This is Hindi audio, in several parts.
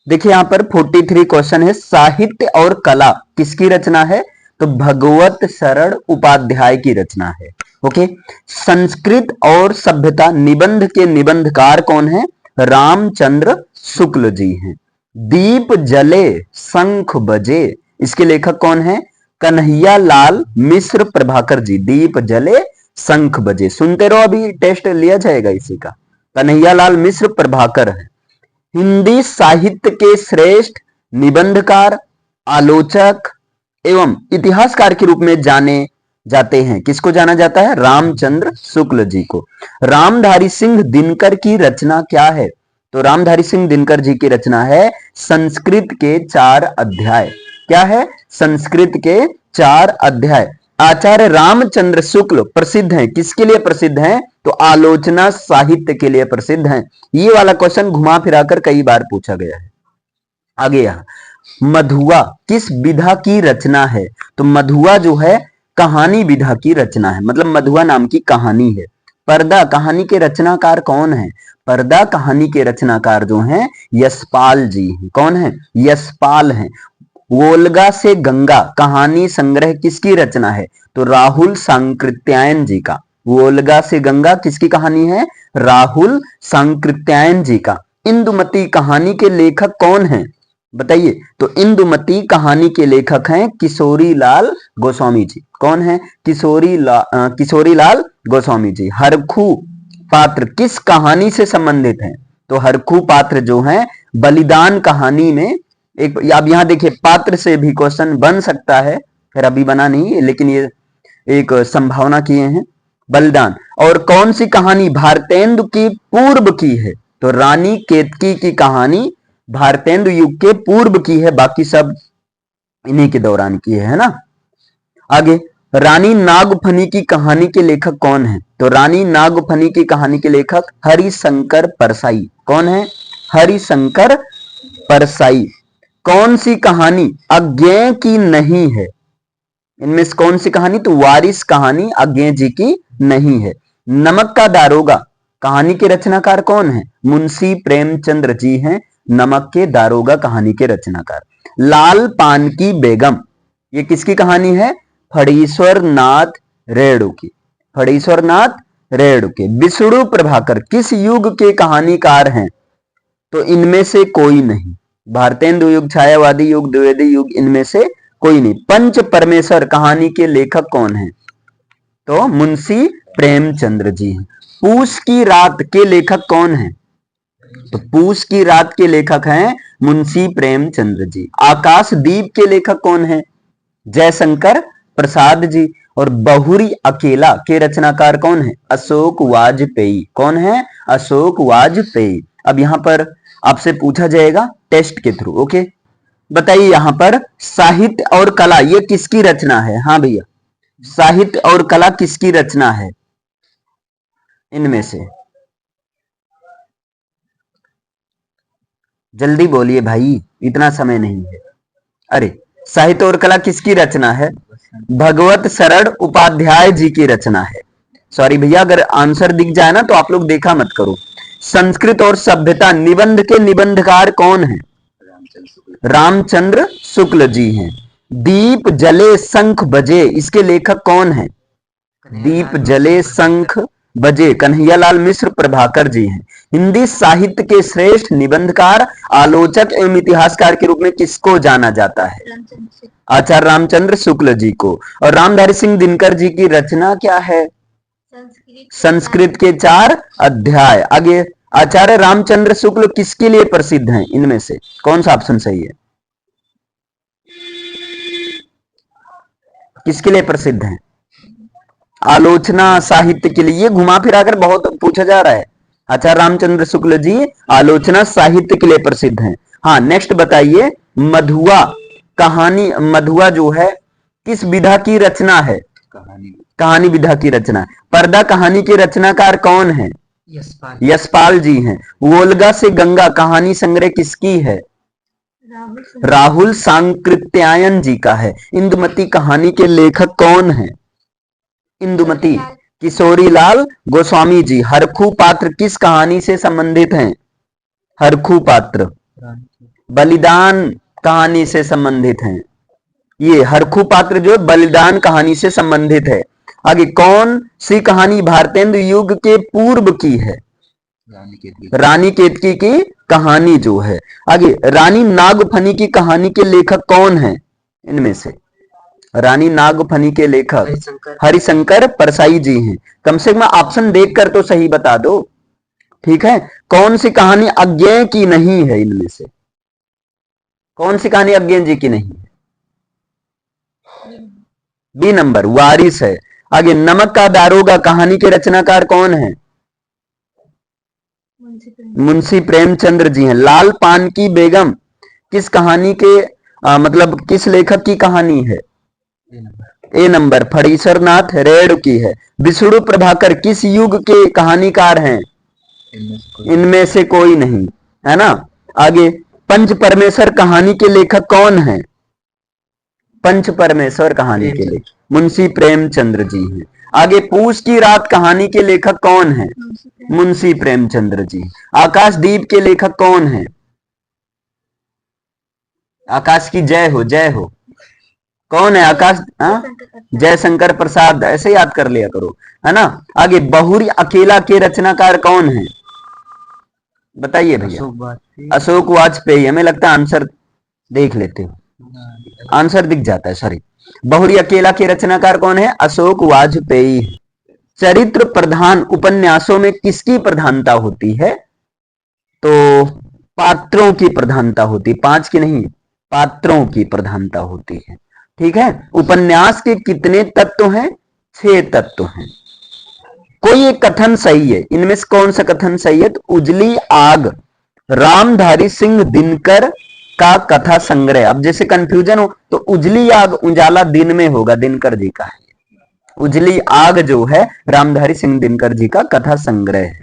देखिए यहाँ पर 43 क्वेश्चन है, साहित्य और कला किसकी रचना है? तो भगवत शरण उपाध्याय की रचना है। ओके। संस्कृत और सभ्यता निबंध के निबंधकार कौन है? रामचंद्र शुक्ल जी हैं। दीप जले शंख बजे, इसके लेखक कौन है? कन्हैया लाल मिश्र प्रभाकर जी। दीप जले शंख बजे, सुनते रहो, अभी टेस्ट लिया जाएगा इसी का। कन्हैया लाल मिश्र प्रभाकर है। हिंदी साहित्य के श्रेष्ठ निबंधकार, आलोचक एवं इतिहासकार के रूप में जाने जाते हैं। किसको जाना जाता है? रामचंद्र शुक्ल जी को। रामधारी सिंह दिनकर की रचना क्या है? तो रामधारी सिंह दिनकर जी की रचना है संस्कृत के 4 अध्याय। क्या है? संस्कृत के 4 अध्याय। आचार्य रामचंद्र शुक्ल प्रसिद्ध हैं, किसके लिए प्रसिद्ध हैं? तो आलोचना साहित्य के लिए प्रसिद्ध हैं। ये वाला क्वेश्चन घुमा फिराकर कई बार पूछा गया है। आगे यहां मधुआ किस विधा की रचना है? तो मधुआ जो है कहानी विधा की रचना है, मतलब मधुआ नाम की कहानी है। पर्दा कहानी के रचनाकार कौन है? पर्दा कहानी के रचनाकार जो हैं यशपाल जी हैं। कौन है? यशपाल हैं। वोल्गा से गंगा कहानी संग्रह किसकी रचना है? तो राहुल सांकृत्यायन जी का। वोल्गा से गंगा किसकी कहानी है? राहुल सांकृत्यायन जी का। इंदुमती कहानी के लेखक कौन हैं? बताइए। तो इंदुमती कहानी के लेखक हैं किशोरी लाल गोस्वामी जी। कौन है? किशोरी लाल गोस्वामी जी। हरखू पात्र किस कहानी से संबंधित हैं? तो हरखू पात्र जो हैं बलिदान कहानी में एक, अब यहां देखिए पात्र से भी क्वेश्चन बन सकता है, फिर अभी बना नहीं, लेकिन ये एक संभावना किए हैं। बलिदान और कौन सी कहानी भारतेंदु की पूर्व की है? तो रानी केतकी की कहानी भारतेंदु युग के पूर्व की है, बाकी सब इन्हीं के दौरान की है ना। आगे रानी नागफनी की कहानी के लेखक कौन है? तो रानी नागफनी की कहानी के लेखक हरिशंकर परसाई। कौन है? हरिशंकर परसाई। कौन सी कहानी अज्ञेय की नहीं है? इनमें से कौन सी कहानी? तो वारिस कहानी अज्ञेय जी की नहीं है। नमक का दारोगा कहानी के रचनाकार कौन है? मुंशी प्रेमचंद्र जी हैं नमक के दारोगा कहानी के रचनाकार। लाल पान की बेगम ये किसकी कहानी है? फणीश्वर नाथ रेणु की। फणीश्वर नाथ रेणु के। विष्णु प्रभाकर किस युग के कहानीकार हैं? तो इनमें से कोई नहीं। भारतेंदु युग, छायावादी युग, द्विवेदी युग, इनमें से कोई नहीं। पंच परमेश्वर कहानी के लेखक कौन है? तो मुंशी प्रेमचंद्र जी हैं। पूस की रात के लेखक कौन है? तो पूस की रात के लेखक हैं मुंशी प्रेमचंद्र जी। आकाशदीप के लेखक कौन है? जयशंकर प्रसाद जी। और बहुरी अकेला के रचनाकार कौन है? अशोक वाजपेयी। कौन है? अशोक वाजपेयी। अब यहां पर आपसे पूछा जाएगा टेस्ट के थ्रू। ओके, बताइए यहां पर साहित्य और कला ये किसकी रचना है? हाँ भैया, साहित्य और कला किसकी रचना है इनमें से? जल्दी बोलिए भाई, इतना समय नहीं है। अरे, साहित्य और कला किसकी रचना है? भगवत शरण उपाध्याय जी की रचना है। सॉरी भैया, अगर आंसर दिख जाए ना तो आप लोग देखा मत करो। संस्कृत और सभ्यता निबंध के निबंधकार कौन है? रामचंद्र शुक्ल जी हैं। दीप जले शंख बजे इसके लेखक कौन है? दीप जले शंख बजे कन्हैया लाल मिश्र प्रभाकर जी हैं। हिंदी साहित्य के श्रेष्ठ निबंधकार, आलोचक एवं इतिहासकार के रूप में किसको जाना जाता है? आचार्य रामचंद्र शुक्ल जी को। और रामधारी सिंह दिनकर जी की रचना क्या है? संस्कृत के 4 अध्याय। आगे आचार्य रामचंद्र शुक्ल किसके लिए प्रसिद्ध हैं? इनमें से कौन सा ऑप्शन सही है? किसके लिए प्रसिद्ध हैं? आलोचना साहित्य के लिए। ये घुमा फिराकर बहुत पूछा जा रहा है। आचार्य रामचंद्र शुक्ल जी आलोचना साहित्य के लिए प्रसिद्ध हैं। हाँ, नेक्स्ट बताइए। मधुआ कहानी, मधुआ जो है किस विधा की रचना है? कहानी विधा की रचना। पर्दा कहानी के रचनाकार कौन है? यशपाल जी हैं। वोल्गा से गंगा कहानी संग्रह किसकी है? राहुल सांकृत्यायन जी का है। इंदुमती कहानी के लेखक कौन है? इंदुमती किशोरी लाल गोस्वामी जी। हरखू पात्र किस कहानी से संबंधित हैं? हरखू पात्र बलिदान कहानी से संबंधित हैं। ये हरखू पात्र जो बलिदान कहानी से संबंधित है। आगे कौन सी कहानी भारतेंदु युग के पूर्व की है? रानी केतकी की कहानी जो है। आगे रानी नागफनी की कहानी के लेखक कौन है? इनमें से रानी नागफनी के लेखक हरिशंकर परसाई जी हैं। कम से कम ऑप्शन देखकर तो सही बता दो, ठीक है। कौन सी कहानी अज्ञेय की नहीं है? इनमें से कौन सी कहानी अज्ञेय जी की नहीं है? बी नंबर, वारिस है। आगे नमक का दारोगा कहानी के रचनाकार कौन है? मुंशी प्रेमचंद्र जी हैं। लाल पान की बेगम किस कहानी के मतलब किस लेखक की कहानी है? ए नंबर, फणीश्वर नाथ रेणु की है। विष्णु प्रभाकर किस युग के कहानीकार हैं? इनमें से कोई नहीं, है ना। आगे पंच परमेश्वर कहानी के लेखक कौन है? पंच परमेश्वर कहानी के लेखक मुंशी प्रेमचंद्र जी हैं। आगे पूस की रात कहानी के लेखक कौन है? मुंशी प्रेमचंद्र जी। आकाशदीप के लेखक कौन है? आकाश की जय हो, जय हो। कौन है आकाश? जयशंकर प्रसाद, ऐसे याद कर लिया करो, है ना। आगे बहुरी अकेला के रचनाकार कौन है? बताइए भैया। अशोक वाजपेयी। हमें लगता है आंसर देख लेते हो, आंसर दिख जाता है, सॉरी। बहुरी अकेला के रचनाकार कौन है? अशोक वाजपेयी। चरित्र प्रधान उपन्यासों में किसकी प्रधानता होती है? तो पात्रों की प्रधानता होती, 5 की नहीं, पात्रों की प्रधानता होती है, ठीक है। उपन्यास के कितने तत्व हैं? 6 तत्व हैं। कोई एक कथन सही है, इनमें से कौन सा कथन सही है? तो उजली आग रामधारी सिंह दिनकर का कथा संग्रह। अब जैसे कंफ्यूजन हो तो उजली आग उजाला दिन में होगा, दिनकर जी का है। उजली आग जो है रामधारी सिंह दिनकर जी का कथा संग्रह है।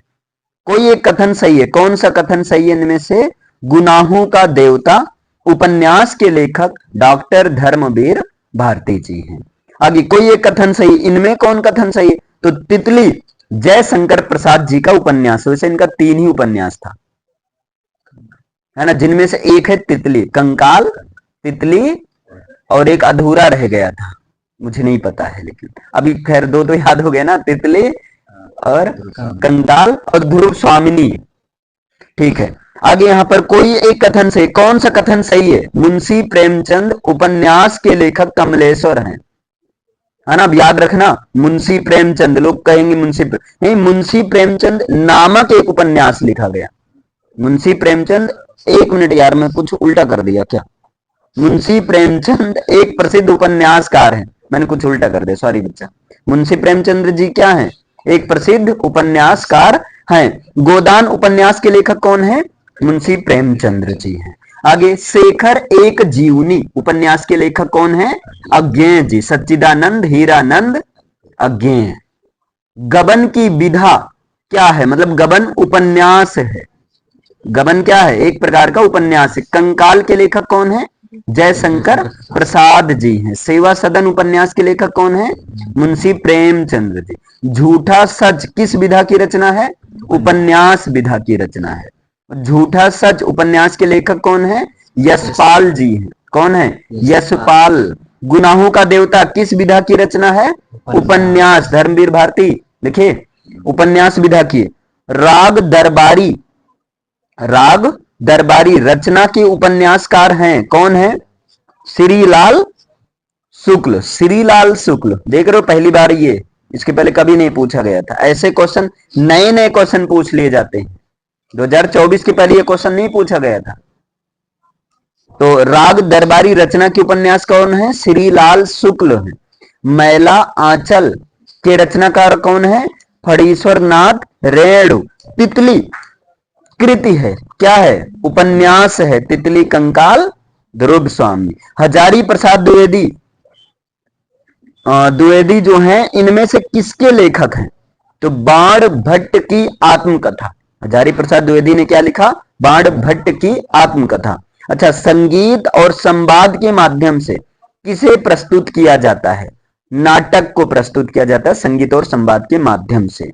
कोई एक कथन सही है, कौन सा कथन सही है इनमें से? गुनाहों का देवता उपन्यास के लेखक डॉक्टर धर्मवीर भारती जी हैं। आगे कोई एक कथन सही, इनमें कौन कथन सही है? तो तितली जयशंकर प्रसाद जी का उपन्यास। वैसे इनका 3 ही उपन्यास था, है ना, जिनमें से एक है तितली, कंकाल, तितली, और एक अधूरा रह गया था, मुझे नहीं पता है, लेकिन अभी खैर 2 तो याद हो गए ना, तितली और कंकाल और ध्रुव स्वामिनी, ठीक है। आगे यहां पर कोई एक कथन सही, कौन सा कथन सही है? मुंशी प्रेमचंद उपन्यास के लेखक कमलेश्वर हैं, है ना। अब याद रखना, मुंशी प्रेमचंद, लोग कहेंगे नहीं, मुंशी प्रेमचंद नामक एक उपन्यास लिखा गया। मुंशी प्रेमचंद, 1 मिनट यार, मैं कुछ उल्टा कर दिया क्या? मुंशी प्रेमचंद एक प्रसिद्ध उपन्यासकार हैं, मैंने कुछ उल्टा कर दिया, सॉरी बच्चा। मुंशी प्रेमचंद्र जी क्या हैं? एक प्रसिद्ध उपन्यासकार हैं। गोदान उपन्यास के लेखक कौन है? मुंशी प्रेमचंद्र जी हैं। आगे शेखर एक जीवनी उपन्यास के लेखक कौन है? अज्ञेय जी, सच्चिदानंद हीरानंद अज्ञेय। गबन की विधा क्या है? मतलब गबन उपन्यास है, गबन क्या है? एक प्रकार का उपन्यास है। कंकाल के लेखक कौन है? जयशंकर प्रसाद जी हैं। सेवा सदन उपन्यास के लेखक कौन है? मुंशी प्रेमचंद्र जी। झूठा सच किस विधा की रचना है? उपन्यास विधा की रचना है। झूठा सच उपन्यास के लेखक कौन है? यशपाल जी हैं। कौन है? यशपाल। गुनाहों का देवता किस विधा की रचना है? उपन्यास, धर्मवीर भारती, देखिए उपन्यास विधा की। राग दरबारी, राग दरबारी रचना के उपन्यासकार हैं, कौन है? श्रीलाल शुक्ल। श्रीलाल शुक्ल, देख रहे हो पहली बार ये, इसके पहले कभी नहीं पूछा गया था। ऐसे क्वेश्चन, नए नए क्वेश्चन पूछ लिए जाते हैं। 2024 के पहले ये क्वेश्चन नहीं पूछा गया था। तो राग दरबारी रचना के उपन्यास कौन है? श्रीलाल शुक्ल है। मैला आंचल के रचनाकार कौन है? फणीश्वर नाथ रेणु। तितली कृति है, क्या है? उपन्यास है। तितली कंकाल ध्रुव स्वामी। हजारी प्रसाद द्विवेदी, द्विवेदी जो हैं इनमें से किसके लेखक हैं? तो बाण भट्ट की आत्मकथा। हजारी प्रसाद द्विवेदी ने क्या लिखा? बाण भट्ट की आत्मकथा। अच्छा, संगीत और संवाद के माध्यम से किसे प्रस्तुत किया जाता है? नाटक को प्रस्तुत किया जाता है संगीत और संवाद के माध्यम से।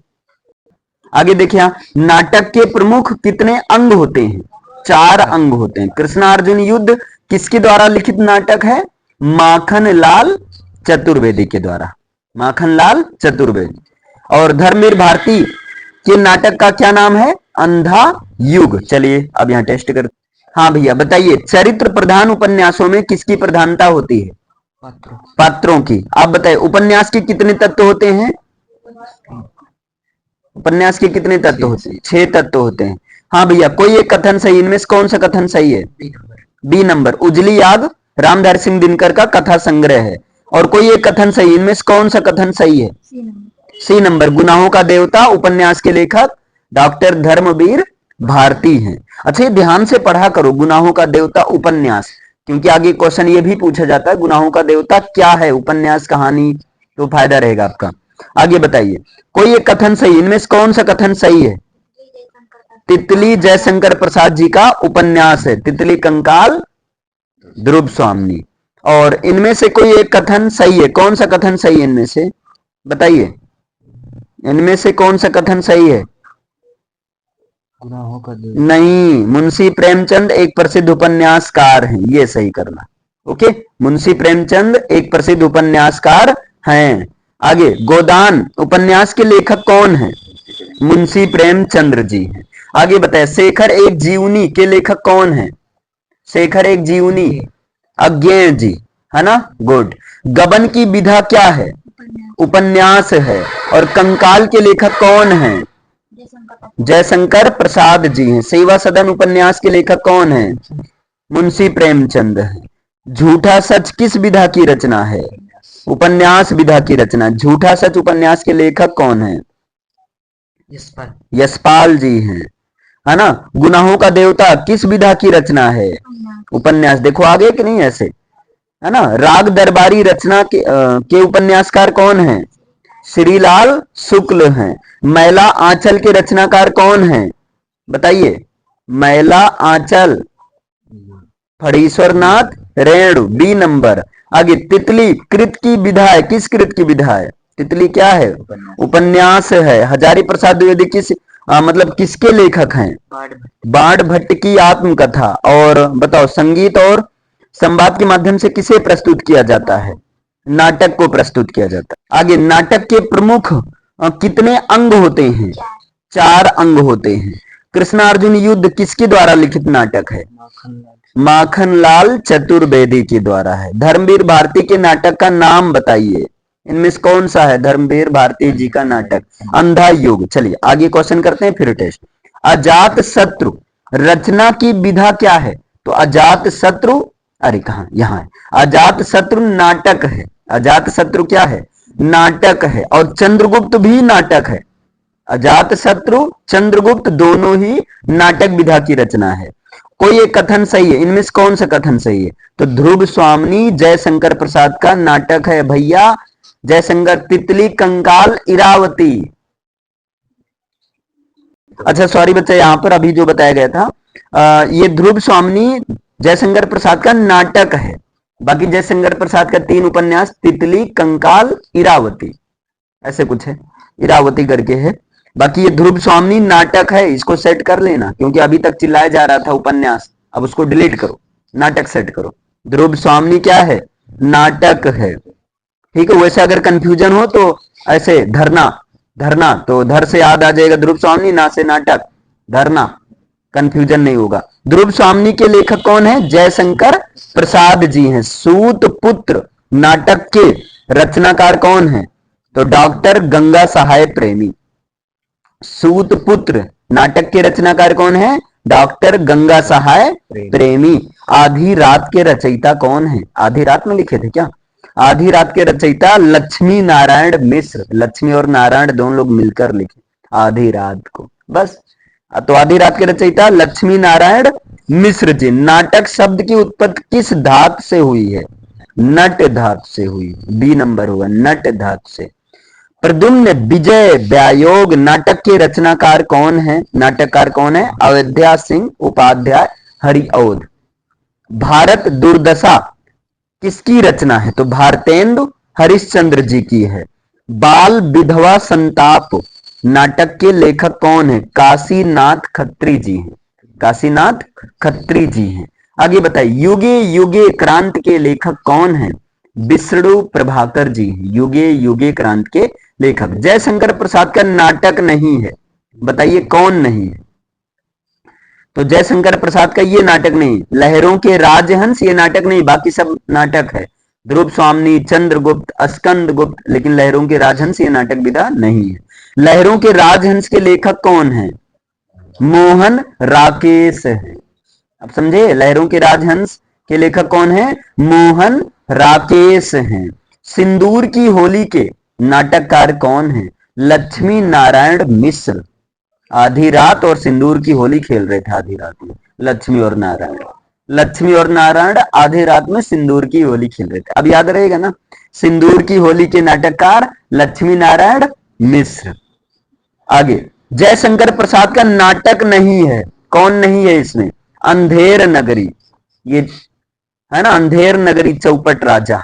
आगे देखिए, नाटक के प्रमुख कितने अंग होते हैं? 4 अंग होते हैं। कृष्णार्जुन युद्ध किसके द्वारा लिखित नाटक है? माखन लाल चतुर्वेदी के द्वारा, माखन लाल चतुर्वेदी। और धर्मवीर भारती के नाटक का क्या नाम है? अंधा युग। चलिए अब यहाँ टेस्ट कर। हाँ भैया बताइए, चरित्र प्रधान उपन्यासों में किसकी प्रधानता होती है? पात्रों की। आप बताइए उपन्यास के कितने तत्व होते हैं? उपन्यास के कितने तत्व होते हैं? 6 तत्व होते हैं। हाँ भैया, कोई एक कथन सही, इनमें से कौन सा कथन सही है? बी नंबर, उजली आग रामधारी सिंह दिनकर का कथा संग्रह है। और कोई एक कथन सही, इनमें से कौन सा कथन सही है? सी नंबर, गुनाहों का देवता उपन्यास के लेखक डॉक्टर धर्मवीर भारती हैं। अच्छा ये ध्यान से पढ़ा करो, गुनाहों का देवता उपन्यास, क्योंकि आगे क्वेश्चन ये भी पूछा जाता है गुनाहों का देवता क्या है, उपन्यास कहानी, तो फायदा रहेगा आपका। आगे बताइए, कोई एक कथन सही, इनमें से कौन सा कथन सही है? तितली जयशंकर प्रसाद जी का उपन्यास है, तितली कंकाल ध्रुव स्वामी। और इनमें से कोई एक कथन सही है, कौन सा कथन सही है इनमें से? बताइए, इनमें से कौन सा कथन सही है? नहीं, मुंशी प्रेमचंद एक प्रसिद्ध उपन्यासकार हैं, ये सही करना। ओके, मुंशी प्रेमचंद एक प्रसिद्ध उपन्यासकार हैं। आगे, गोदान उपन्यास के लेखक कौन हैं? मुंशी प्रेमचंद्र जी हैं। आगे बताए, शेखर एक जीवनी के लेखक कौन है? शेखर एक जीवनी अज्ञेय जी, है ना, गुड। गबन की विधा क्या है? उपन्यास है। और कंकाल के लेखक कौन है? जयशंकर प्रसाद जी हैं। सेवा सदन उपन्यास के लेखक कौन है? मुंशी प्रेमचंद है। झूठा सच किस विधा की रचना है? उपन्यास विधा की रचना। झूठा सच उपन्यास के लेखक कौन है? यशपाल जी हैं, है ना। गुनाहों का देवता किस विधा की रचना है? उपन्यास। देखो आगे कि नहीं ऐसे, है ना। राग दरबारी रचना के उपन्यासकार कौन है? श्रीलाल शुक्ल हैं। मैला आंचल के रचनाकार कौन है? बताइए, मैला आंचल फणीश्वरनाथ रेणु, बी नंबर। आगे, तितली कृत की विधा है, किस कृत की विधा है? तितली क्या है? उपन्यास है। हजारी प्रसाद द्विवेदी किस मतलब किसके लेखक हैं? बाण भट्ट की आत्मकथा। और बताओ, संगीत और संवाद के माध्यम से किसे प्रस्तुत किया जाता है? नाटक को प्रस्तुत किया जाता है। आगे, नाटक के प्रमुख कितने अंग होते हैं? 4 अंग होते हैं। कृष्णार्जुन युद्ध किसके द्वारा लिखित नाटक है? माखनलाल चतुर्वेदी के द्वारा है। धर्मवीर भारती के नाटक का नाम बताइए, इनमें से कौन सा है धर्मवीर भारती जी का नाटक? अंधा युग। चलिए आगे क्वेश्चन करते हैं, फिर टेस्ट। अजात शत्रु रचना की विधा क्या है? तो अजात शत्रु, अरे कहा, यहाँ है। अजात शत्रु नाटक है। अजात शत्रु क्या है? नाटक है। और चंद्रगुप्त भी नाटक है। अजात शत्रु चंद्रगुप्त दोनों ही नाटक विधा की रचना है। कोई एक कथन सही है, इनमें से कौन सा कथन सही है? तो ध्रुव स्वामी जयशंकर प्रसाद का नाटक है भैया। जयशंकर, तितली कंकाल इरावती। अच्छा सॉरी बच्चा, यहां पर अभी जो बताया गया था ये ध्रुव स्वामी जयशंकर प्रसाद का नाटक है। बाकी जयशंकर प्रसाद का 3 उपन्यास, तितली कंकाल इरावती, ऐसे कुछ है, इरावती करके है। बाकी ये ध्रुव स्वामी नाटक है, इसको सेट कर लेना, क्योंकि अभी तक चिल्लाया जा रहा था उपन्यास, अब उसको डिलीट करो, नाटक सेट करो। ध्रुव स्वामी क्या है? नाटक है, ठीक है। वैसे अगर कंफ्यूजन हो तो ऐसे धरना, धरना तो धर से याद आ जाएगा ध्रुव स्वामी, ना से नाटक, धरना, कंफ्यूजन नहीं होगा। ध्रुव स्वामी के लेखक कौन है? जयशंकर प्रसाद जी हैं। सूत पुत्र नाटक के रचनाकार कौन है? तो डॉक्टर गंगा सहाय प्रेमी। सूत पुत्र नाटक के रचनाकार कौन है? डॉक्टर गंगा सहाय प्रेमी। आधी रात के रचयिता कौन है? आधी रात में लिखे थे क्या? आधी रात के रचयिता लक्ष्मी नारायण मिश्र। लक्ष्मी और नारायण दोनों लोग मिलकर लिखे आधी रात को, बस। तो आधी रात के रचयिता लक्ष्मी नारायण मिश्र जी। नाटक शब्द की उत्पत्ति किस धातु से हुई है? नट धातु से हुई, बी नंबर हुआ, नट धातु से। प्रद्युम्न विजय व्यायोग नाटक के रचनाकार कौन है? नाटककार कौन है? अयोध्या सिंह उपाध्याय हरिऔध। भारत दुर्दशा किसकी रचना है? तो भारतेंदु हरिश्चंद्र जी की है। बाल विधवा संताप नाटक के लेखक कौन है? काशीनाथ खत्री जी हैं। काशीनाथ खत्री जी हैं। आगे बताइए, युगे युगे क्रांत के लेखक कौन हैं? विष्णु प्रभाकर जी हैं, युगे युगे क्रांत के लेखक। जयशंकर प्रसाद का नाटक नहीं है, बताइए कौन नहीं है? तो जयशंकर प्रसाद का ये नाटक नहीं। लहरों के राजहंस ये नाटक नहीं, बाकी सब नाटक है। ध्रुव स्वामी, चंद्रगुप्त, स्कंद गुप्त, लेकिन लहरों के राजहंस ये नाटक विधा नहीं है। लहरों के राजहंस के लेखक कौन है? मोहन राकेश है। अब समझे, लहरों के राजहंस के लेखक कौन है? मोहन राकेश हैं। सिंदूर की होली के नाटककार कौन है? लक्ष्मी नारायण मिश्र। आधी रात और सिंदूर की होली खेल रहे थे आधी रात में लक्ष्मी और नारायण। लक्ष्मी और नारायण आधी रात में सिंदूर की होली खेल रहे थे। अब याद रहेगा ना, सिंदूर की होली के नाटककार लक्ष्मी नारायण मिश्र। आगे, जयशंकर प्रसाद का नाटक नहीं है, कौन नहीं है इसमें? अंधेर नगरी, ये है ना, अंधेर नगरी चौपट राजा।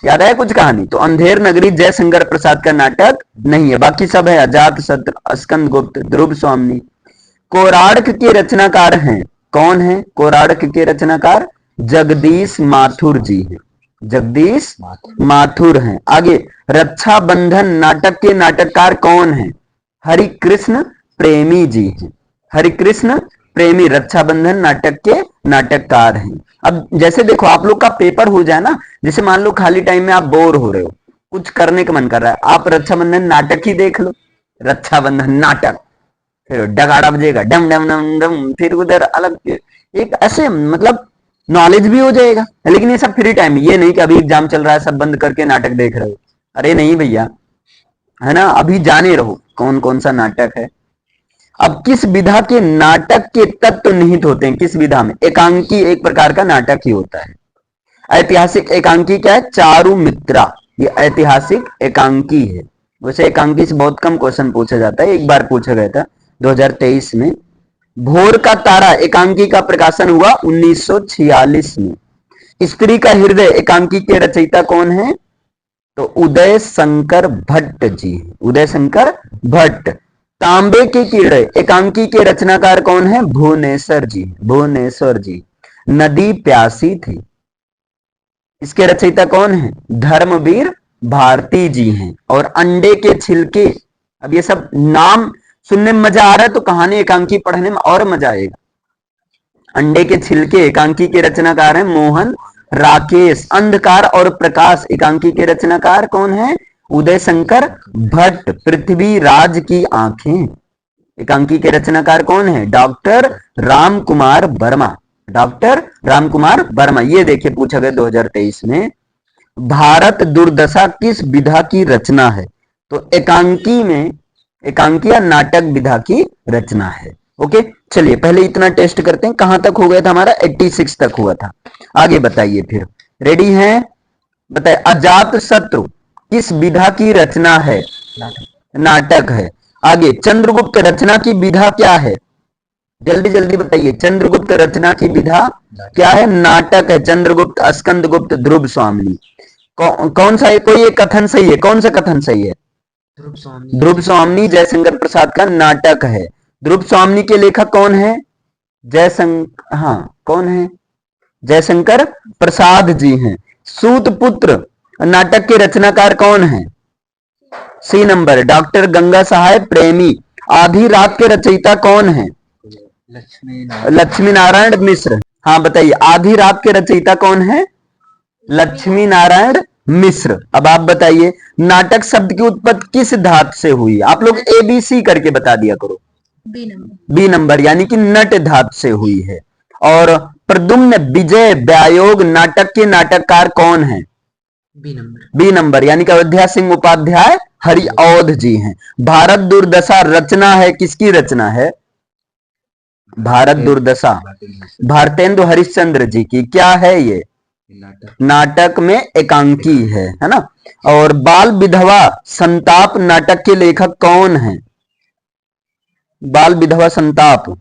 याद है कुछ कहानी? तो अंधेर नगरी जयशंकर प्रसाद का नाटक नहीं है, बाकी सब है। अजात शत्रु, स्कंद गुप्त, ध्रुव स्वामी। कोराड़क के रचनाकार हैं, कौन है कोराड़क के रचनाकार? जगदीश माथुर जी हैं, जगदीश माथुर हैं। आगे, रक्षाबंधन नाटक के नाटककार कौन है? हरिकृष्ण प्रेमी जी हैं, हरिकृष्ण प्रेमी रक्षाबंधन नाटक के नाटककार हैं। अब जैसे देखो, आप लोग का पेपर हो जाए ना, जैसे मान लो खाली टाइम में आप बोर हो रहे हो, कुछ करने का मन कर रहा है, आप रक्षाबंधन नाटक ही देख लो। रक्षाबंधन नाटक, फिर डगाड़ा बजेगा डम डम डम डम, फिर उधर अलग एक ऐसे मतलब नॉलेज भी हो जाएगा। लेकिन ये सब फ्री टाइम, ये नहीं कि अभी एग्जाम चल रहा है सब बंद करके नाटक देख रहे हो। अरे नहीं भैया, है ना, अभी जाने रहो कौन कौन सा नाटक है। अब किस विधा के नाटक के तत्व निहित होते हैं? किस विधा में? एकांकी एक प्रकार का नाटक ही होता है। ऐतिहासिक एकांकी क्या है? चारु मित्रा, ये ऐतिहासिक एकांकी है। वैसे एकांकी से बहुत कम क्वेश्चन पूछा जाता है, एक बार पूछा गया था 2023 में। भोर का तारा एकांकी का प्रकाशन हुआ 1946 में। स्त्री का हृदय एकांकी के रचयिता कौन है? तो उदय शंकर भट्ट जी, उदय शंकर भट्ट। तांबे की किरण एकांकी के रचनाकार कौन है? भुवनेश्वर जी, भुवनेश्वर जी। नदी प्यासी थी, इसके रचयिता कौन है? धर्मवीर भारती जी हैं। और अंडे के छिलके, अब ये सब नाम सुनने में मजा आ रहा है तो कहानी एकांकी पढ़ने में और मजा आएगा। अंडे के छिलके एकांकी के रचनाकार हैं मोहन राकेश। अंधकार और प्रकाश एकांकी के रचनाकार कौन है? उदय शंकर भट्ट। पृथ्वी राज की आंखें एकांकी के रचनाकार कौन है? Doctor Ram Kumar Verma, doctor Ram Kumar Verma. ये देखिए पूछा गया 2023 में, भारत दुर्दशा किस विधा की रचना है? तो एकांकी में, एकांकी या नाटक विधा की रचना है। ओके, चलिए पहले इतना टेस्ट करते हैं। कहां तक हो गया था हमारा? 86 तक हुआ था। आगे बताइए फिर, रेडी हैं? बताइए, अजात शत्रु किस विधा की रचना है? नाटक है। आगे, चंद्रगुप्त रचना की विधा क्या है? जल्दी जल्दी बताइए, चंद्रगुप्त रचना की विधा क्या है? नाटक है। चंद्रगुप्त, स्कंदगुप्त, ध्रुव स्वामी। कौन सा है? कोई एक कथन सही है? कौन सा कथन सही है? ध्रुव स्वामी जयशंकर प्रसाद का नाटक है। ध्रुव स्वामी के लेखक कौन है? जयशंकर, हाँ कौन है? जयशंकर प्रसाद जी हैं। सूत पुत्र नाटक के रचनाकार कौन है? सी नंबर, डॉक्टर गंगा सहाय प्रेमी। आधी रात के रचयिता कौन है? लक्ष्मी नारायण मिश्र। हाँ बताइए, आधी रात के रचयिता कौन है? लक्ष्मी नारायण मिश्र। अब आप बताइए, नाटक शब्द की उत्पत्ति किस धातु से हुई? आप लोग ABC करके बता दिया करो। बी नंबर, यानी कि नट धातु से हुई है। और प्रद्युम्न विजय व्यायोग नाटक के नाटककार कौन है? बी नंबर, यानी कि अयोध्या सिंह उपाध्याय हरिऔध जी हैं। भारत दुर्दशा रचना है, किसकी रचना है? भारत दुर्दशा भारतेंदु हरिश्चंद्र जी की। क्या है ये? नाटक में एकांकी है ना। और बाल विधवा संताप नाटक के लेखक कौन है? बाल विधवा संताप,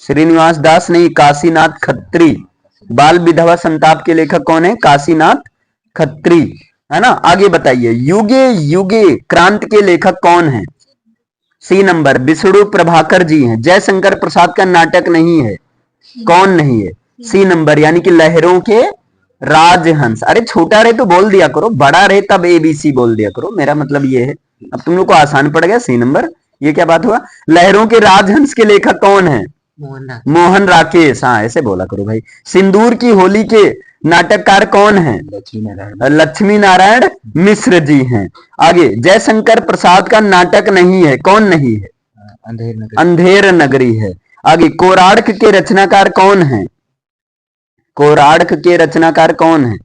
श्रीनिवास दास नहीं, काशीनाथ खत्री। बाल विधवा संताप के लेखक कौन है? काशीनाथ खत्री, है ना। आगे बताइए, युगे युगे क्रांत के लेखक कौन है? सी नंबर विष्णु प्रभाकर जी हैं। जयशंकर प्रसाद का नाटक नहीं है, कौन नहीं है? सी नंबर, यानी कि लहरों के राजहंस। अरे छोटा रहे तो बोल दिया करो, बड़ा रहे तब ABC बोल दिया करो, मेरा मतलब ये है। अब तुम लोग को आसान पड़ गया, सी नंबर। ये क्या बात हुआ? लहरों के राजहंस के लेखक कौन है? मोहन राकेश। हाँ, ऐसे बोला करो भाई। सिंदूर की होली के नाटककार कौन है? लक्ष्मी नारायण मिश्र जी हैं। आगे, जयशंकर प्रसाद का नाटक नहीं है, कौन नहीं है? अंधेर नगरी है। आगे, कोराड़क के रचनाकार कौन है? कोराड़क के रचनाकार कौन है?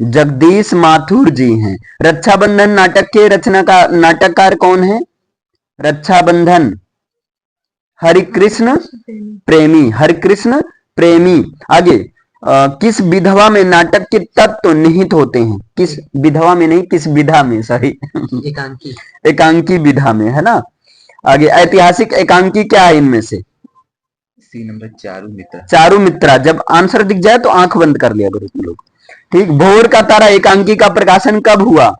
जगदीश माथुर जी हैं। रक्षाबंधन नाटक के नाटककार कौन है? रक्षाबंधन हरिकृष्ण प्रेमी, हरिकृष्ण प्रेमी। आगे, किस विधवा में नाटक के तत्व निहित होते हैं? किस विधवा में नहीं, किस विधा में, सॉरी एकांकी विधा में, है ना। आगे, ऐतिहासिक एकांकी क्या है इनमें से? C number Charumitra. चारुमित्रा। जब आंसर दिख जाए तो आंख बंद कर लिया करो तुम लोग, ठीक। भोर का तारा एकांकी का प्रकाशन कब हुआ?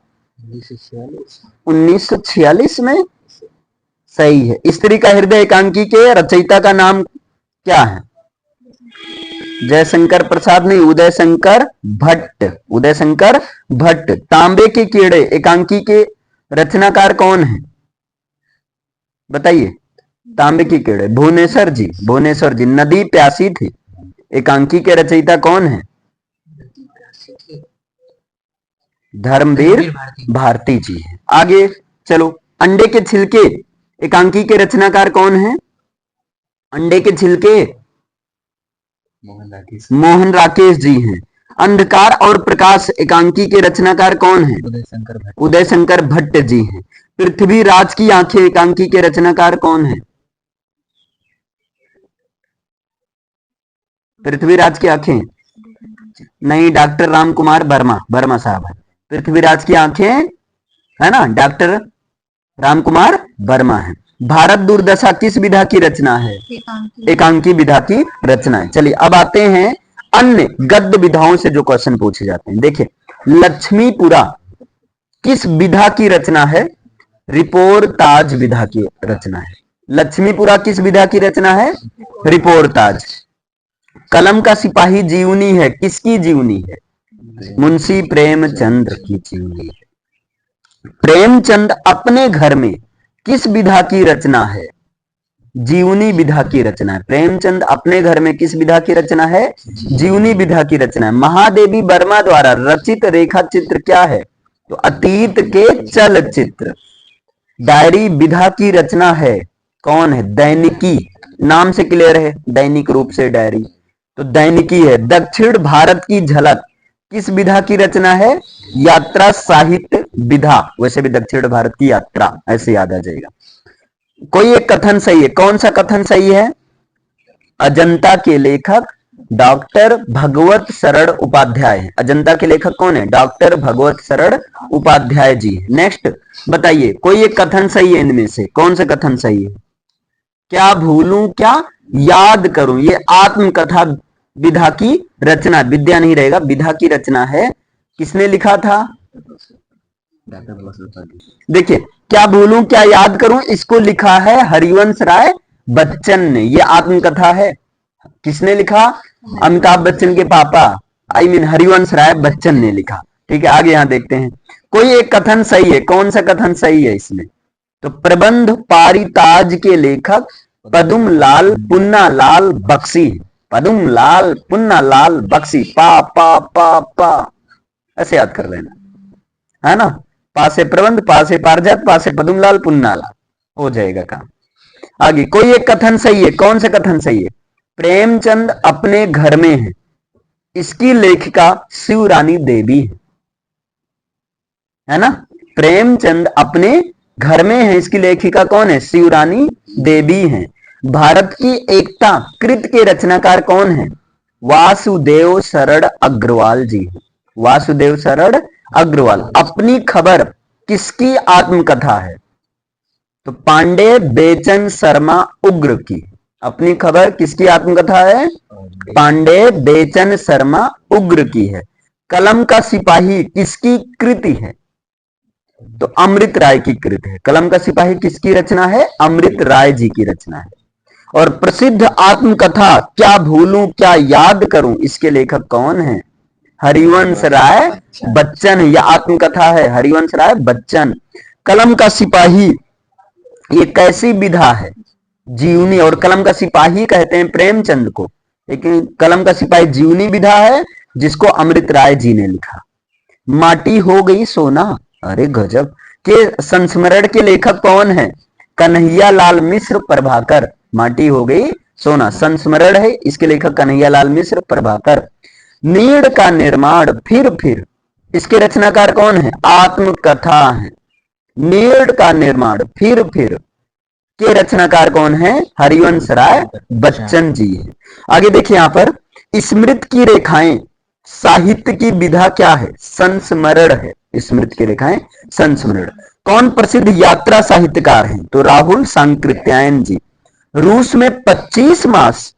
1946 में, सही है। स्त्री का हृदय एकांकी के रचयिता का नाम क्या है? जयशंकर प्रसाद नहीं, उदय शंकर भट्ट, उदय शंकर भट्ट। तांबे के कीड़े एकांकी के रचनाकार कौन है? बताइए। तांबे के कीड़े भुवनेश्वर जी, भुवनेश्वर जी। नदी प्यासी थी एकांकी के रचयिता कौन है? धर्मवीर भारती जी है। आगे चलो, अंडे के छिलके एकांकी के रचनाकार कौन है? अंडे के छिलके मोहन राकेश जी हैं। अंधकार और प्रकाश एकांकी के रचनाकार कौन है? उदय शंकर भट्ट जी हैं। पृथ्वी राज की आंखें एकांकी के रचनाकार कौन है? पृथ्वीराज की आंखें नहीं, डॉक्टर राम कुमार वर्मा साहब है। पृथ्वीराज की आंखें, है ना, डॉक्टर राम कुमार वर्मा है। भारत दुर्दशा किस विधा की रचना है? एकांकी विधा की रचना है। चलिए अब आते हैं अन्य गद्य विधाओं से जो क्वेश्चन पूछे जाते हैं। देखिए, लक्ष्मीपुरा किस विधा की रचना है? रिपोर्ताज विधा की रचना है। लक्ष्मीपुरा किस विधा की रचना है? रिपोर्ताज। कलम का सिपाही जीवनी है, किसकी जीवनी है? मुंशी प्रेमचंद की जीवनी है। प्रेमचंद अपने घर में किस विधा की रचना है? जीवनी विधा की रचना है। प्रेमचंद अपने घर में किस विधा की रचना है? जीवनी विधा की रचना है। महादेवी वर्मा द्वारा रचित रेखा चित्र क्या है? तो अतीत के चलचित्र। डायरी विधा की रचना है, कौन है? दैनिकी। नाम से क्लियर है, दैनिक रूप से डायरी, तो दैनिकी है। दक्षिण भारत की झलक किस विधा की रचना है? यात्रा साहित्य विधा। वैसे भी दक्षिण भारत की यात्रा, ऐसे याद आ जाएगा। कोई एक कथन सही है, कौन सा कथन सही है? अजंता के लेखक डॉक्टर भगवत शरण उपाध्याय है। अजंता के लेखक कौन है? डॉक्टर भगवत शरण उपाध्याय जी। नेक्स्ट बताइए, कोई एक कथन सही है इनमें से, कौन सा कथन सही है? क्या भूलूं क्या याद करूं, ये आत्मकथा विधा की रचना, विद्या नहीं रहेगा, विधा की रचना है। किसने लिखा था? देखिए, क्या भूलूं क्या याद करूं, इसको लिखा है हरिवंश राय बच्चन ने। ये आत्मकथा है। किसने लिखा? अमिताभ बच्चन के पापा, हरिवंश राय बच्चन ने लिखा। ठीक है, आगे यहां देखते हैं। कोई एक कथन सही है, कौन सा कथन सही है इसमें? तो प्रबंध पारिताज के लेखक पदुम लाल पुन्ना लाल बख्शी। पदुम लाल पुन्ना लाल बख्शी, पा पा पा पा, ऐसे याद कर लेना, है ना। पासे प्रबंध, पासे पारिजात, पासे पदुमलाल पुन्नालाल, हो जाएगा काम। आगे, कोई एक कथन सही है, कौन सा कथन सही है? प्रेमचंद अपने घर में है, इसकी लेखिका शिवरानी देवी है ना। प्रेमचंद अपने घर में है, इसकी लेखिका कौन है? शिवरानी देवी है। भारत की एकता कृत के रचनाकार कौन है? वासुदेव शरण अग्रवाल जी। वासुदेव शरण अग्रवाल। अपनी खबर किसकी आत्मकथा है? तो पांडे बेचन शर्मा उग्र की। अपनी खबर किसकी आत्मकथा है? पांडे बेचन शर्मा उग्र की है। कलम का सिपाही किसकी कृति है? तो अमृत राय की कृत है। कलम का सिपाही किसकी रचना है? अमृत राय जी की रचना है। और प्रसिद्ध आत्मकथा क्या भूलूं क्या याद करूं, इसके लेखक कौन है? हरिवंश राय बच्चन। यह आत्मकथा है हरिवंश राय बच्चन। कलम का सिपाही ये कैसी विधा है? जीवनी। और कलम का सिपाही कहते हैं प्रेमचंद को, लेकिन कलम का सिपाही जीवनी विधा है जिसको अमृत राय जी ने लिखा। माटी हो गई सोना, अरे गजब, के संस्मरण के लेखक कौन है? कन्हैया लाल मिश्र प्रभाकर। माटी हो गई सोना संस्मरण है, इसके लेखक कन्हैया लाल मिश्र प्रभाकर। नीड़ का निर्माण फिर, इसके रचनाकार कौन है? आत्मकथा है। नीड़ का निर्माण फिर के रचनाकार कौन है? हरिवंश राय बच्चन जी है। आगे देखिए यहां पर, स्मृत की रेखाएं साहित्य की विधा क्या है? संस्मरण है। स्मृत की रेखाएं संस्मरण। कौन प्रसिद्ध यात्रा साहित्यकार हैं? तो राहुल सांकृत्यायन जी। रूस में 25 मास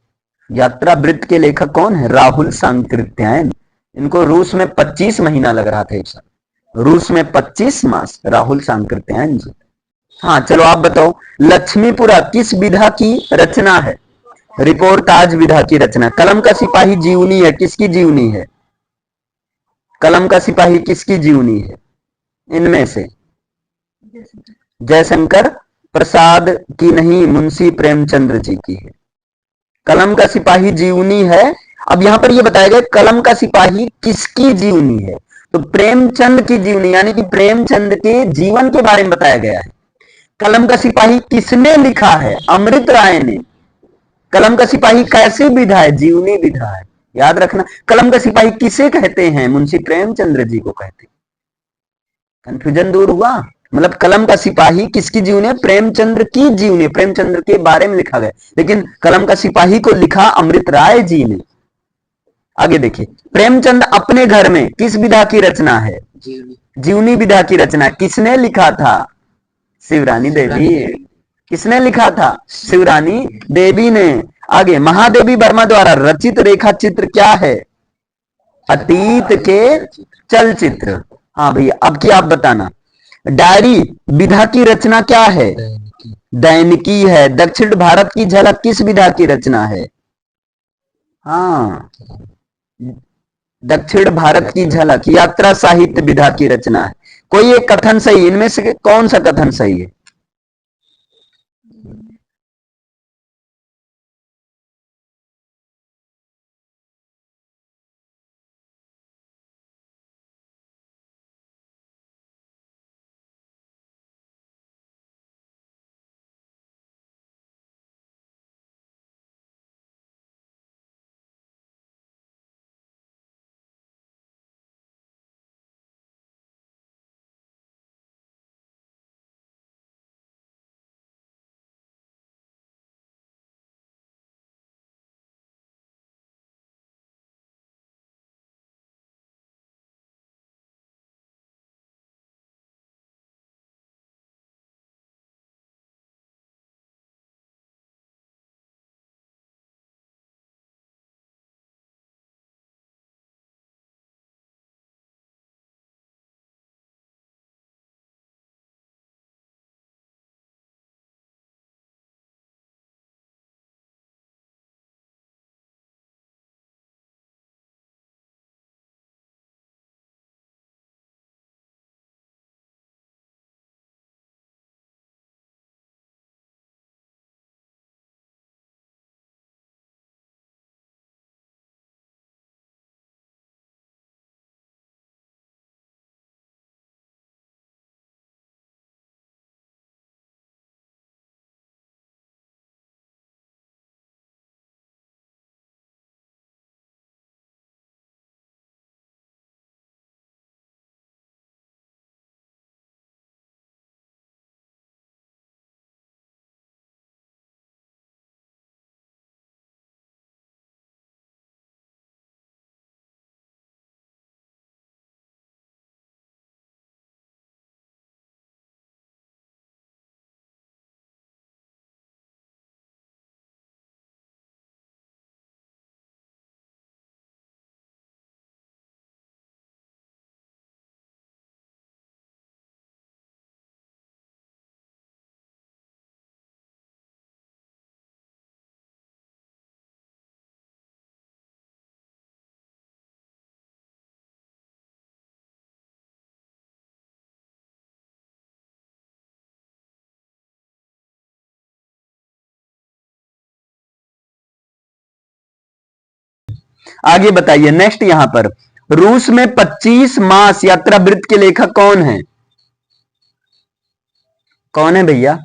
यात्रा वृत्त के लेखक कौन है? राहुल सांकृत्यायन। इनको रूस में 25 महीना लग रहा था एक साल। रूस में 25 मास, राहुल सांकृत्यायन जी। हाँ चलो आप बताओ, लक्ष्मीपुरा किस विधा की रचना है? रिपोर्टाज विधा की रचना। कलम का सिपाही जीवनी है, किसकी जीवनी है? कलम का सिपाही किसकी जीवनी है इनमें से? जयशंकर प्रसाद की नहीं, मुंशी प्रेमचंद्र जी की है। कलम का सिपाही जीवनी है। अब यहां पर यह बताया गया कलम का सिपाही किसकी जीवनी है, तो प्रेमचंद की जीवनी, यानी कि प्रेमचंद के जीवन के बारे में बताया गया है। कलम का सिपाही किसने लिखा है? अमृत राय ने। कलम का सिपाही कैसी विधा है? जीवनी विधा है। याद रखना, कलम का सिपाही किसे कहते हैं? मुंशी प्रेमचंद्र जी को कहते हैं। कंफ्यूजन दूर हुआ। मतलब कलम का सिपाही किसकी जीवनी है? प्रेमचंद्र की जीवनी, प्रेमचंद्र के बारे में लिखा गया, लेकिन कलम का सिपाही को लिखा अमृत राय जी ने। आगे देखिए, प्रेमचंद अपने घर में किस विधा की रचना है? जीवनी विधा की रचना। किसने लिखा था? शिवरानी देवी। किसने लिखा था? शिवरानी देवी ने। आगे, महादेवी वर्मा द्वारा रचित रेखा चित्र क्या है? अतीत के चलचित्र। हाँ भैया, अब क्या आप बताना। डायरी विधा की रचना क्या है? दैनिकी है। दक्षिण भारत की झलक किस विधा की रचना है? हाँ, दक्षिण भारत की झलक यात्रा साहित्य विधा की रचना है। कोई एक कथन सही, इनमें से कौन सा कथन सही है? आगे बताइए नेक्स्ट यहां पर, रूस में 25 मास यात्रा वृत्त के लेखक कौन है? कौन है भैया?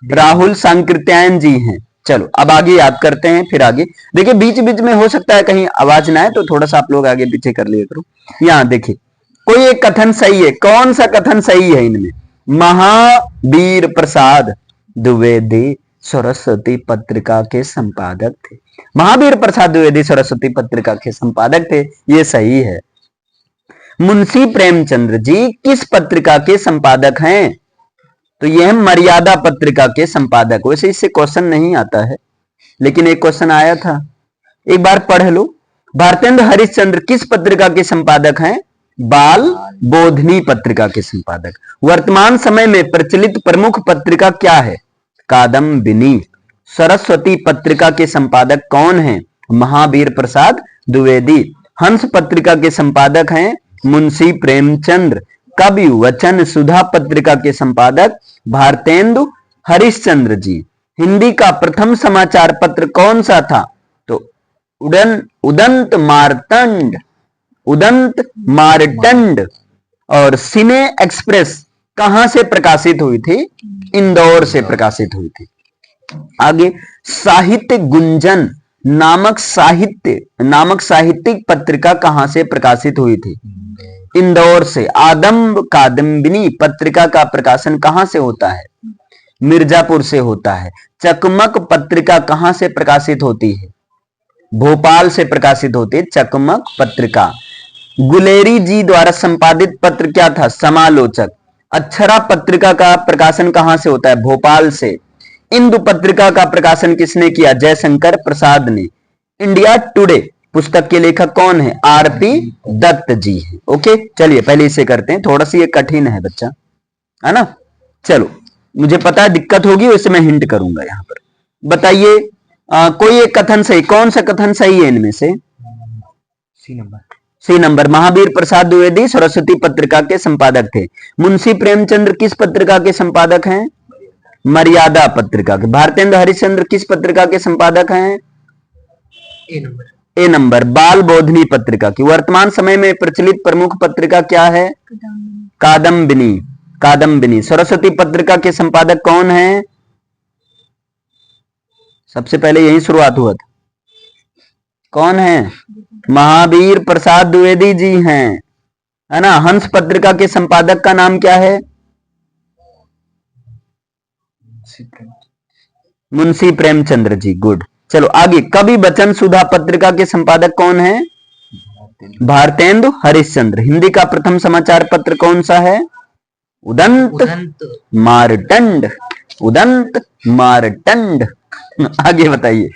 राहुल सांकृत्यायन जी हैं। चलो अब आगे याद करते हैं, फिर आगे देखिए, बीच बीच में हो सकता है कहीं आवाज ना आए तो थोड़ा सा आप लोग आगे पीछे कर लिया करो। यहां देखिए कोई एक कथन सही है, कौन सा कथन सही है इनमें? महावीर प्रसाद द्विवेदी सरस्वती पत्रिका के संपादक थे। महावीर प्रसाद द्विवेदी सरस्वती पत्रिका के संपादक थे, ये सही है। मुंशी प्रेमचंद्र जी किस पत्रिका के संपादक हैं? तो यह मर्यादा पत्रिका के संपादक। वैसे इससे क्वेश्चन नहीं आता है, लेकिन एक क्वेश्चन आया था, एक बार पढ़ लो। भारतेंद्र हरिश्चंद्र किस पत्रिका के संपादक हैं? बाल बोधनी पत्रिका के संपादक। वर्तमान समय में प्रचलित प्रमुख पत्रिका क्या है? कादम्बिनी। सरस्वती पत्रिका के संपादक कौन हैं? महावीर प्रसाद द्विवेदी। हंस पत्रिका के संपादक हैं मुंशी प्रेमचंद्र। कवि वचन सुधा पत्रिका के संपादक भारतेंदु हरिश्चंद्र जी। हिंदी का प्रथम समाचार पत्र कौन सा था? तो उदंत मार्तंड। और सिने एक्सप्रेस कहां से प्रकाशित हुई थी? इंदौर से प्रकाशित हुई थी। आगे साहित्य गुंजन नामक साहित्यिक पत्रिका कहां से प्रकाशित हुई थी? इंदौर से। आदम कादम्बिनी पत्रिका का प्रकाशन कहां से होता है? मिर्जापुर से होता है। चकमक पत्रिका कहां से प्रकाशित होती है? भोपाल से प्रकाशित होती है चकमक पत्रिका। गुलेरी जी द्वारा संपादित पत्र क्या था? समालोचक। अक्षरा पत्रिका का प्रकाशन कहां से होता है? भोपाल से। इंदु पत्रिका का प्रकाशन किसने किया? जयशंकर प्रसाद ने। इंडिया टुडे पुस्तक के लेखक कौन है? आरपी दत्त जी हैं। ओके चलिए पहले इसे करते हैं, थोड़ा सी ये कठिन है बच्चा, है ना। चलो मुझे पता है दिक्कत होगी, वैसे मैं हिंट करूंगा यहां पर। बताइए कोई एक कथन सही, कौन सा कथन सही है इनमें से? C number. महावीर प्रसाद द्विवेदी सरस्वती पत्रिका के संपादक थे। मुंशी प्रेमचंद्र किस पत्रिका के संपादक हैं? मर्यादा पत्रिका के। भारतेंद्र हरिश्चंद्र किस पत्रिका के संपादक हैं? ए नंबर बाल बोधनी पत्रिका की। वर्तमान समय में प्रचलित प्रमुख पत्रिका क्या है? कादम्बिनी। सरस्वती पत्रिका के संपादक कौन है? सबसे पहले यही शुरुआत हुआ था, कौन है? महावीर प्रसाद द्विवेदी जी हैं, है ना। हंस पत्रिका के संपादक का नाम क्या है? मुंशी प्रेमचंद्र जी। गुड। चलो आगे, कवि वचन सुधा पत्रिका के संपादक कौन है? भारतेंदु हरिश्चंद्र। हिंदी का प्रथम समाचार पत्र कौन सा है? उदंत मार्तंड। आगे बताइए,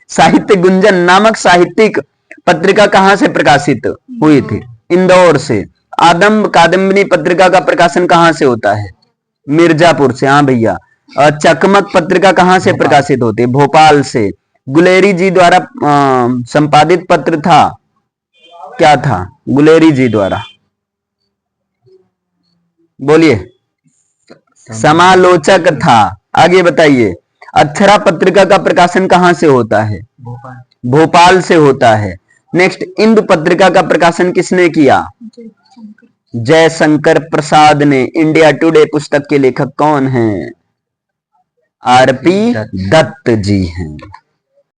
साहित्य गुंजन नामक साहित्यिक पत्रिका कहां से प्रकाशित हुई थी? इंदौर से। आदम कादम्बिनी पत्रिका का प्रकाशन कहां से होता है? मिर्जापुर से। हाँ भैया। चकमक पत्रिका कहां से प्रकाशित होती है? भोपाल से। गुलेरी जी द्वारा संपादित पत्र था, क्या था गुलेरी जी द्वारा? बोलिए। समालोचक था। आगे बताइए, अक्षरा पत्रिका का प्रकाशन कहां से होता है? भोपाल से होता है। नेक्स्ट, इंदु पत्रिका का प्रकाशन किसने किया? जयशंकर प्रसाद ने। इंडिया टुडे पुस्तक के लेखक कौन हैं? आरपी दत्त जी हैं।